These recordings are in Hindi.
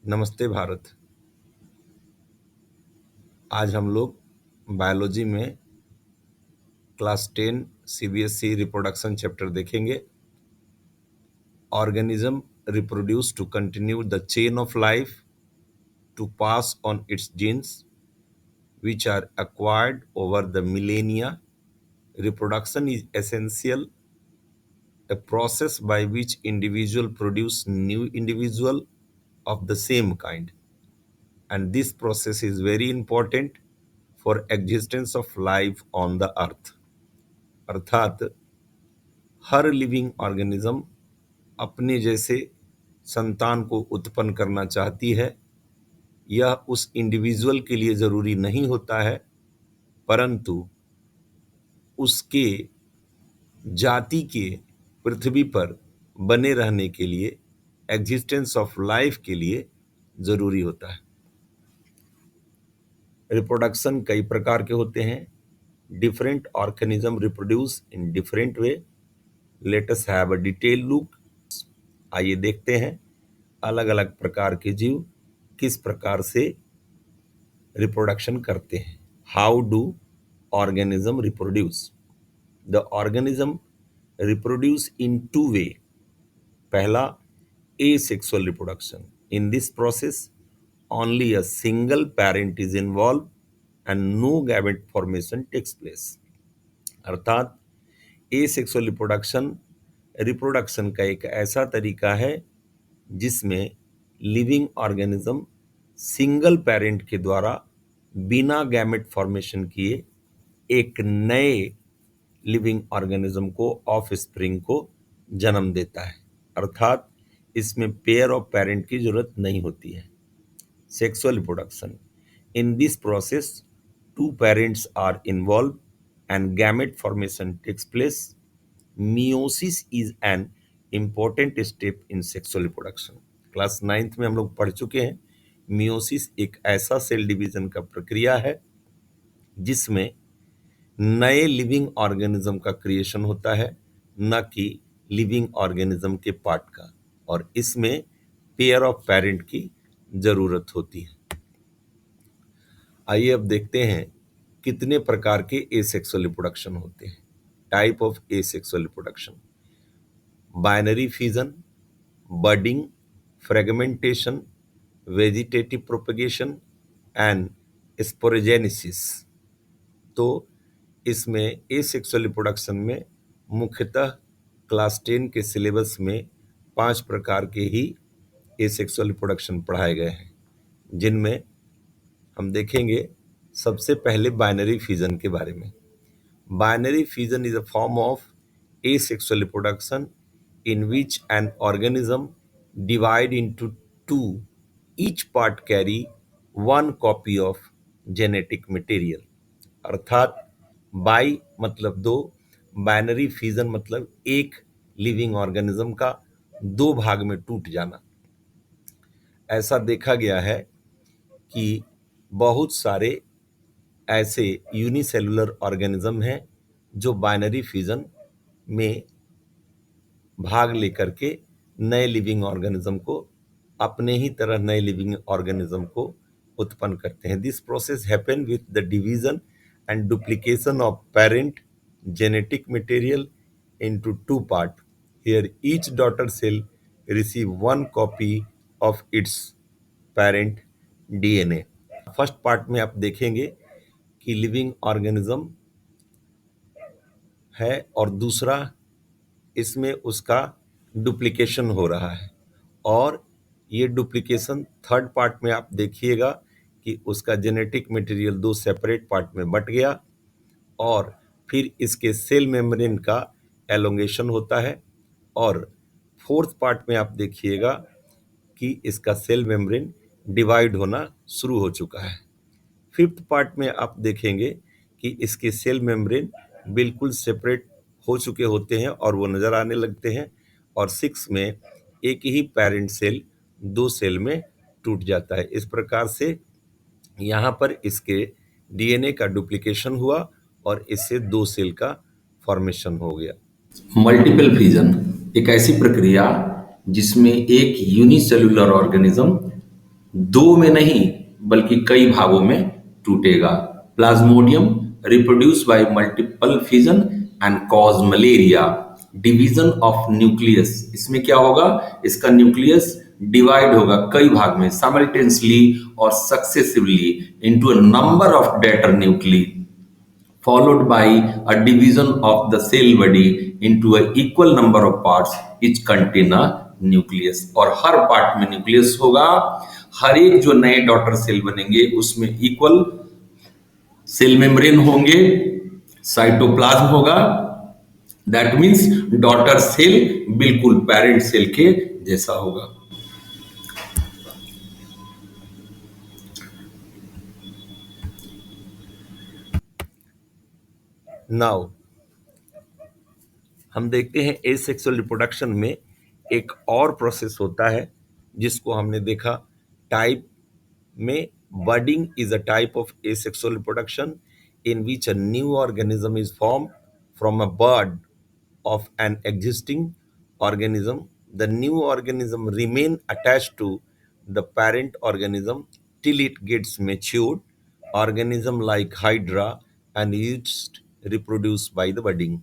नमस्ते भारत। आज हम लोग बायोलॉजी में क्लास 10 सीबीएसई रिप्रोडक्शन चैप्टर देखेंगे। Organism reproduce to continue the chain of life to pass on its genes which are acquired over the millennia. Reproduction is essential, a process by which individual produce new individual of the same kind. And this process is very important for existence of life on the earth. अर्थात हर लिविंग ऑर्गेनिज्म अपने जैसे संतान को उत्पन्न करना चाहती है। यह उस इंडिविजुअल के लिए जरूरी नहीं होता है, परंतु उसके जाति के पृथ्वी पर बने रहने के लिए, एग्जिस्टेंस ऑफ लाइफ के लिए जरूरी होता है। रिप्रोडक्शन कई प्रकार के होते हैं। Different organism reproduce in different way. Let us have a detail look. आइए देखते हैं अलग अलग प्रकार के जीव किस प्रकार से रिप्रोडक्शन करते हैं। How do organism reproduce? The organism reproduce in two way. पहला, asexual reproduction. In this process, only a single parent is involved and no gamete formation takes place. अर्थात asexual रिप्रोडक्शन का एक ऐसा तरीका है जिसमें लिविंग ऑर्गेनिज्म सिंगल पेरेंट के द्वारा बिना गैमेट फॉर्मेशन किए एक नए लिविंग ऑर्गेनिज्म को, ऑफ स्प्रिंग को जन्म देता है। अर्थात इसमें पेयर ऑफ पेरेंट की जरूरत नहीं होती है। Sexual reproduction, in this process two parents are involve and gamete formation takes place. Meiosis is an important step in sexual reproduction. Class 9th में हम लोग पढ़ चुके हैं। मियोसिस एक ऐसा सेल डिवीजन का प्रक्रिया है जिसमें नए लिविंग ऑर्गेनिज्म का क्रिएशन होता है, न कि लिविंग ऑर्गेनिज्म के पार्ट का, और इसमें पेयर ऑफ पेरेंट की जरूरत होती है। आइए अब देखते हैं कितने प्रकार के एसेक्सुअल रिप्रोडक्शन होते हैं। Type of asexual reproduction: binary fission, budding, fragmentation, vegetative propagation and sporogenesis. तो इसमें एसेक्सुअल रिप्रोडक्शन में मुख्यतः क्लास 10 के सिलेबस में 5 प्रकार के ही एसेक्सुअल रिप्रोडक्शन पढ़ाए गए हैं, जिनमें हम देखेंगे सबसे पहले बाइनरी फिजन के बारे में। Binary fission is a form of asexual reproduction in which an organism divide into two, each part carry one copy of genetic material. अर्थात बाई मतलब दो, बाइनरी फिजन मतलब एक लिविंग ऑर्गेनिज्म का दो भाग में टूट जाना। ऐसा देखा गया है कि बहुत सारे ऐसे यूनिसेलुलर ऑर्गेनिज्म हैं जो बाइनरी फिजन में भाग लेकर के नए लिविंग ऑर्गेनिज्म को, अपने ही तरह नए लिविंग ऑर्गेनिज्म को उत्पन्न करते हैं। This process happen with the division and duplication of parent genetic material into two part. Here each daughter cell receive one copy of its parent DNA. First part में आप देखेंगे कि लिविंग ऑर्गेनिज्म है और दूसरा इसमें उसका डुप्लीकेशन हो रहा है, और ये डुप्लीकेशन थर्ड पार्ट में आप देखिएगा कि उसका जेनेटिक मटेरियल दो सेपरेट पार्ट में बट गया, और फिर इसके सेल मेम्ब्रेन का एलोंगेशन होता है, और फोर्थ पार्ट में आप देखिएगा कि इसका सेल मेम्ब्रेन डिवाइड होना शुरू हो चुका है। फिफ्थ पार्ट में आप देखेंगे कि इसके सेल मेम्ब्रेन बिल्कुल सेपरेट हो चुके होते हैं और वो नजर आने लगते हैं, और 6 में एक ही पेरेंट सेल दो सेल में टूट जाता है। इस प्रकार से यहाँ पर इसके डीएनए का डुप्लीकेशन हुआ और इससे दो सेल का फॉर्मेशन हो गया। मल्टीपल फिजन एक ऐसी प्रक्रिया जिसमें एक यूनिसेलुलर ऑर्गेनिज्म दो में नहीं बल्कि कई भागों में टूटेगा। Plasmodium reproduce by multiple fission and cause malaria. Division of nucleus, इसमें क्या होगा, इसका न्यूक्लियस डिवाइड होगा कई भाग में साइमल्टेनियसली और successively into a number of debtor nuclei, followed by a division of the cell body into a equal number of parts which contain a nucleus। और हर पार्ट में न्यूक्लियस होगा। हर एक जो नए डॉटर सेल बनेंगे उसमें इक्वल सेल मेम्ब्रेन होंगे, साइटोप्लाज्म होगा। दैट मीन्स डॉटर सेल बिल्कुल पेरेंट सेल के जैसा होगा। नाउ हम देखते हैं एसेक्सुअल रिप्रोडक्शन में एक और प्रोसेस होता है जिसको हमने देखा टाइप में। Budding is a type of asexual reproduction in which a new organism is formed from a bud of an existing organism. The new organism remain attached to the parent organism till it gets matured. Organism like hydra and yeast reproduce by the budding.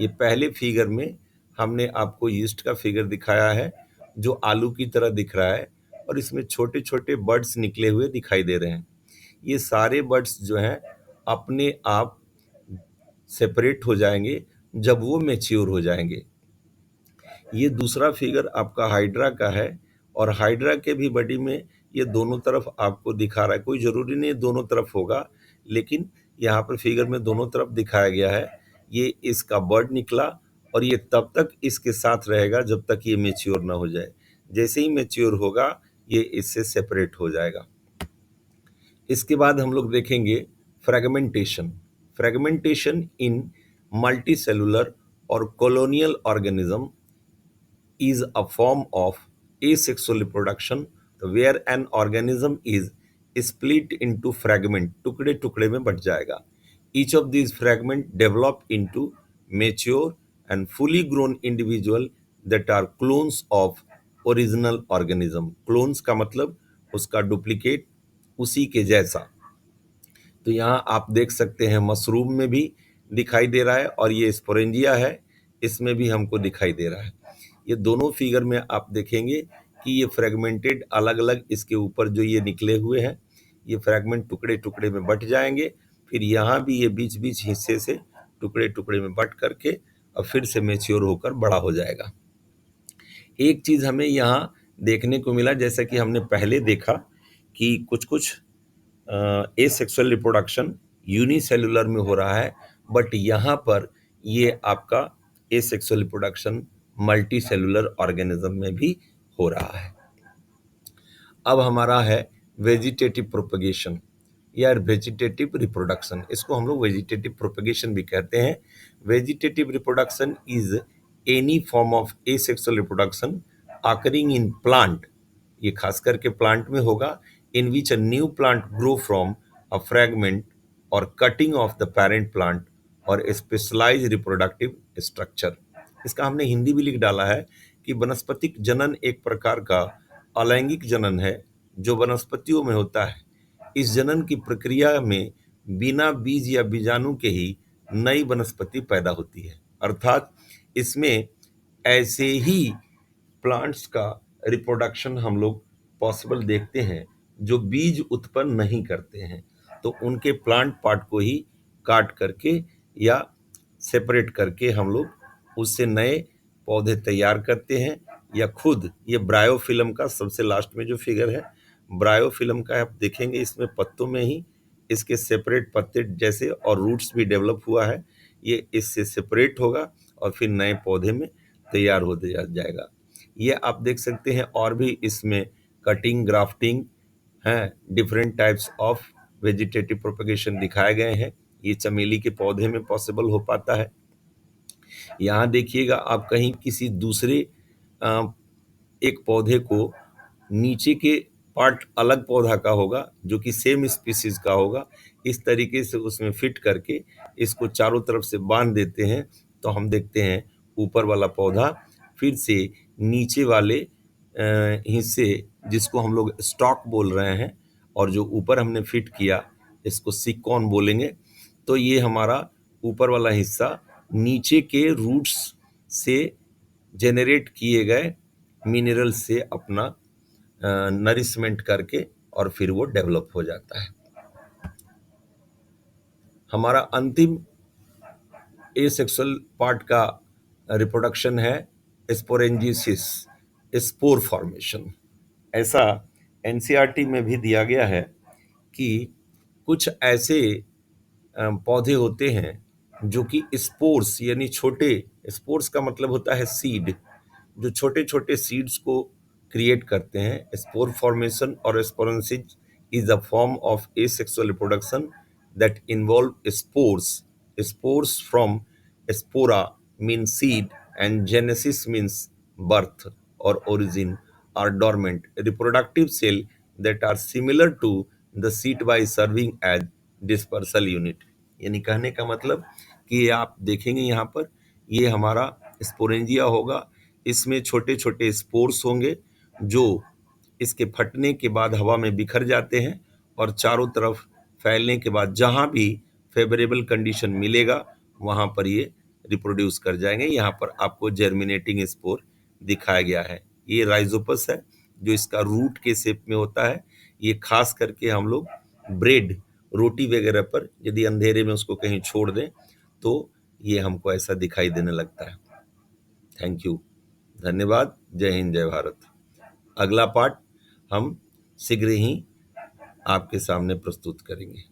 ये पहले फिगर में हमने आपको यीस्ट का फिगर दिखाया है जो आलू की तरह दिख रहा है और इसमें छोटे छोटे बर्ड्स निकले हुए दिखाई दे रहे हैं। ये सारे बर्ड्स जो हैं अपने आप सेपरेट हो जाएंगे जब वो मैच्योर हो जाएंगे। ये दूसरा फिगर आपका हाइड्रा का है और हाइड्रा के भी बॉडी में ये दोनों तरफ आपको दिखा रहा है। कोई ज़रूरी नहीं दोनों तरफ होगा, लेकिन यहाँ पर फिगर में दोनों तरफ दिखाया गया है। ये इसका बर्ड निकला और ये तब तक इसके साथ रहेगा जब तक ये मैच्योर ना हो जाए। जैसे ही मैच्योर होगा ये इससे सेपरेट हो जाएगा। इसके बाद हम लोग देखेंगे फ्रेगमेंटेशन। फ्रेगमेंटेशन इन मल्टीसेलुलर और colonial organism is a form of asexual reproduction where an organism is split into fragment, टुकड़े टुकड़े में बट जाएगा। Each of these fragment develop into mature and fully grown individual that are clones of original organism। clones का मतलब उसका डुप्लीकेट, उसी के जैसा। तो यहाँ आप देख सकते हैं मशरूम में भी दिखाई दे रहा है और ये स्पोरेंजिया है, इसमें भी हमको दिखाई दे रहा है। ये दोनों फिगर में आप देखेंगे कि ये फ्रेगमेंटेड अलग अलग इसके ऊपर जो ये निकले हुए हैं ये फ्रेगमेंट टुकड़े टुकड़े में बट जाएंगे। फिर यहाँ भी ये बीच बीच हिस्से से टुकड़े टुकड़े में बट करके और फिर से मैच्योर होकर बड़ा हो जाएगा। एक चीज़ हमें यहाँ देखने को मिला, जैसा कि हमने पहले देखा कि कुछ कुछ एसेक्सुअल रिप्रोडक्शन यूनिसेलुलर में हो रहा है, बट यहाँ पर ये आपका asexual reproduction multicellular organism में भी हो रहा है। अब हमारा है वेजिटेटिव प्रोपगेशन या वेजिटेटिव रिप्रोडक्शन। इसको हम लोग वेजिटेटिव प्रोपगेशन भी कहते हैं। Vegetative reproduction is any form of asexual reproduction occurring in plant, ये खास करके प्लांट में होगा, in which a new plant grow from a fragment और cutting of the parent plant और स्पेशलाइज रिप्रोडक्टिव स्ट्रक्चर। इसका हमने हिंदी भी लिख डाला है कि वनस्पतिक जनन एक प्रकार का अलैंगिक जनन है जो वनस्पतियों में होता है। इस जनन की प्रक्रिया में बिना बीज या बीजाणु के ही नई वनस्पति पैदा होती है, अर्थात इसमें ऐसे ही प्लांट्स का रिप्रोडक्शन हम लोग पॉसिबल देखते हैं जो बीज उत्पन्न नहीं करते हैं, तो उनके प्लांट पार्ट को ही काट करके या सेपरेट करके हम लोग उससे नए पौधे तैयार करते हैं या खुद। ये ब्रायोफिल्म का सबसे लास्ट में जो फिगर है ब्रायोफिल्म का आप देखेंगे, इसमें पत्तों में ही इसके सेपरेट पत्ते जैसे और रूट्स भी डेवलप हुआ है, ये इससे सेपरेट होगा और फिर नए पौधे में तैयार होते जाएगा। ये आप देख सकते हैं और भी इसमें कटिंग, ग्राफ्टिंग हैं, different types of vegetative propagation दिखाए गए हैं। ये चमेली के पौधे में पॉसिबल हो पाता है। यहाँ देखिएगा आप कहीं किसी दूसरे एक पौधे को नीचे के पार्ट अलग पौधा का होगा जो कि सेम स्पीसीज का होगा, इस तरीके से उसमें फिट करके इसको चारों तरफ से बांध देते हैं, तो हम देखते हैं ऊपर वाला पौधा फिर से नीचे वाले हिस्से जिसको हम लोग स्टॉक बोल रहे हैं, और जो ऊपर हमने फिट किया इसको सिकॉन बोलेंगे। तो ये हमारा ऊपर वाला हिस्सा नीचे के रूट्स से जेनरेट किए गए मिनरल से अपना नरिशमेंट करके और फिर वो डेवलप हो जाता है। हमारा अंतिम एसेक्सुअल पार्ट का रिप्रोडक्शन है स्पोरेंजिसिस, स्पोर फॉर्मेशन। ऐसा एनसीईआरटी में भी दिया गया है कि कुछ ऐसे पौधे होते हैं जो कि स्पोर्स यानी छोटे, स्पोर्स का मतलब होता है सीड, जो छोटे छोटे सीड्स को क्रिएट करते हैं। स्पोर फॉर्मेशन और sporogenesis is a form of asexual reproduction that involve spores. Spores from spora mean seed and genesis means birth or origin are dormant reproductive cell that are similar to the seed by serving as dispersal unit। यानी कहने का मतलब कि आप देखेंगे यहाँ पर ये हमारा स्पोरेंजिया होगा, इसमें छोटे छोटे स्पोर्स होंगे जो इसके फटने के बाद हवा में बिखर जाते हैं और चारों तरफ फैलने के बाद जहाँ भी फेवरेबल कंडीशन मिलेगा वहाँ पर ये रिप्रोड्यूस कर जाएंगे। यहाँ पर आपको जर्मिनेटिंग स्पोर दिखाया गया है। ये राइजोपस है जो इसका रूट के शेप में होता है। ये खास करके हम लोग ब्रेड, रोटी वगैरह पर यदि अंधेरे में उसको कहीं छोड़ दें तो ये हमको ऐसा दिखाई देने लगता है। थैंक यू, धन्यवाद। जय हिंद, जय भारत। अगला पार्ट हम शीघ्र ही आपके सामने प्रस्तुत करेंगे।